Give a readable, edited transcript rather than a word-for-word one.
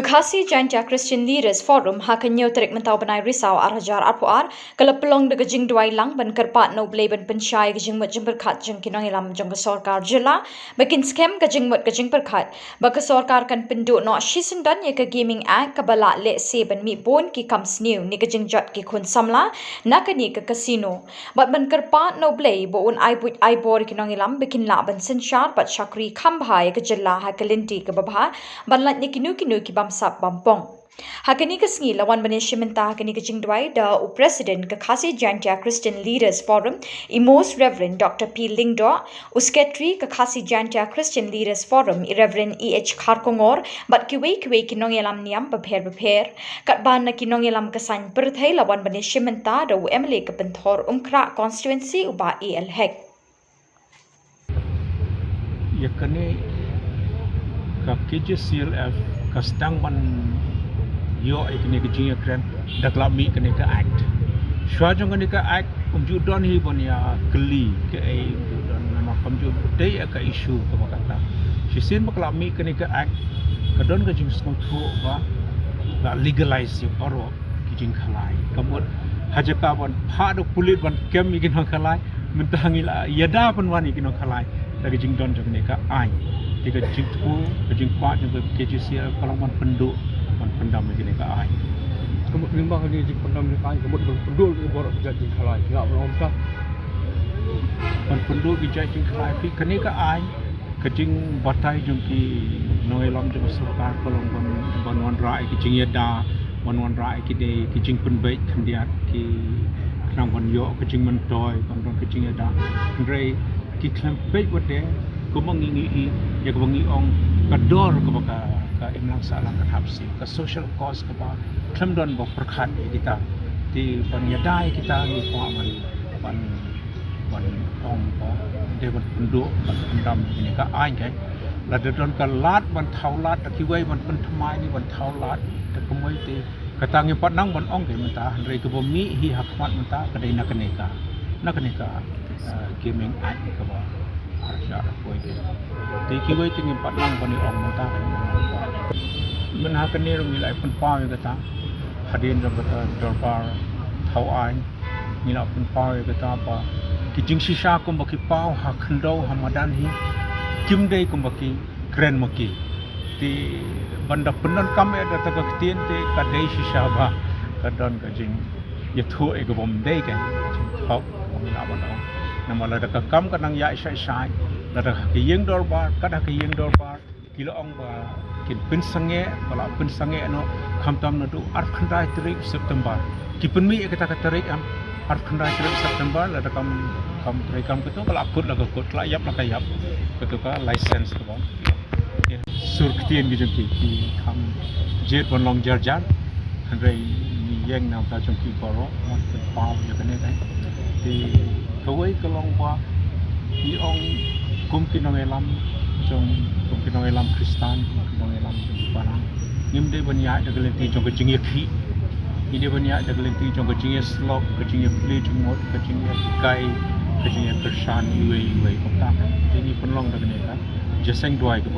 Khasi Jaintia Christian Leaders Forum hakanyo terik mentau benai risau arhajar arpuar Pynlong de Jingdwai lang ban kerpat no blei ban pensyai gejing mat jing berkat jing kinong ilam jong ke sorkar jela bakin scam gejing mat gejing berkat baka sorkar kan penduk no shisendan ye ke gaming act kabala le se ban mi bon ki comes new ni gejing jot ki kun samla nakani ke casino bat ban kerpat no blei bo un ai but ai bor kinong ilam bakin la ban sensyar bat syakri khambha ye ke jela ha kelinti ke babha ban lat ni kinu ki sap bampong. Hakani ke sengi lawan banishimenta hakani ke Jingdwai da President ke Khasi Jaintia Christian Leaders Forum Most Reverend Dr. Pynlong Usketri ke Khasi Jaintia Christian Leaders Forum Reverend E.H. Kharkongor bat kiwe kinong yalam niam bapher kat ban na kinong yalam kesan berthai lawan banishimenta da UMLA ke Benthor Umkra constituency uba EL Hek. Yakane ka KJCLF kastang ban yo ikne ke jinga kren dakla mi kene ka act shwa jong kene ka act umju don hi bon ya kli ke ai don nama kamju dei ka issue ka makata shisin bakla mi kene ka act ka don ka jing small thu ba la legalize yo oro ki jing khalai kamot hajaka bon pha do pulit ban kem mi kin khalai mentangila yada ban wani kin khalai ka jing don jong ne ka ai tiga jing tu jing kuat jing KJCL kalau man penduk man pendam begini ke ai kamu nimbang ni jing pendam ni ai kamu penduk ni borok jing khalai enggak belum tak man penduk jing khalai pi kene ke ai ke jing batai jing ki noi lam jing sarkar kalau ban wan rai ki jing yada wan rai ki de ki jing penbaik kandiat ki nang wan yo ke jing mentoi kon ke jing yada rei ki klempet wate ko mangingi ya ko mangi ong kador ko baka ka imlang salang ka hapsi ka social cause ka ba klamdon bo perkhat kita di panyadai kita ni ko aman ban ong ba de ban penduk ban pendam ini ka ai kai la de don ka lat ban thaulat ta ki wei ban pen thmai ni ban thaulat ta komoi te kata ngi pat nang ban ong ke menta rei ko bo mi hi hakmat menta ka dei na kaneka gaming ai ka ba Pyrshah koi ke ti ki wei ting pat lang bani ong mata men ha kan ni rum lai pun pa ke ta hadin ram ta dorbar thau ai ni la pun pa ke ta pa ki jing shisha kum ba ki pau ha khando hamadan hi kim dei kum ba ki kren ma ki ti banda penon kam e da ta ka tien te ka dei shisha ba ka don ka jing ye thu e ko bom dei ke thau ong la ba dong nama la ka kam ka nang ya sai la ka yeng dorbar ka da ka yeng dorbar kilo ong ba kin pin sange kala pin sange no kham tam na du ar khandai tarik September ki pin mi ka ta ka tarik am ar khandai tarik September la kam tarik kam ko kala akut la ko la yap la ka yap ko ka license ko bang sur ktien gi jong ki kham jet bon long jar jar handai ni yeng nam ta jong ki boro mo pa ya ka ne dai ti kawai kalong ba ni ong kum kinong elam jong kum kinong elam Kristan kinong elam barang nim de banya de gelenti jong jing khi ni de banya de gelenti jong jing slok jing play jing mod jing kai jing Pyrshah ni wei ko ta ni Pynlong de ne ka Jingdwai ko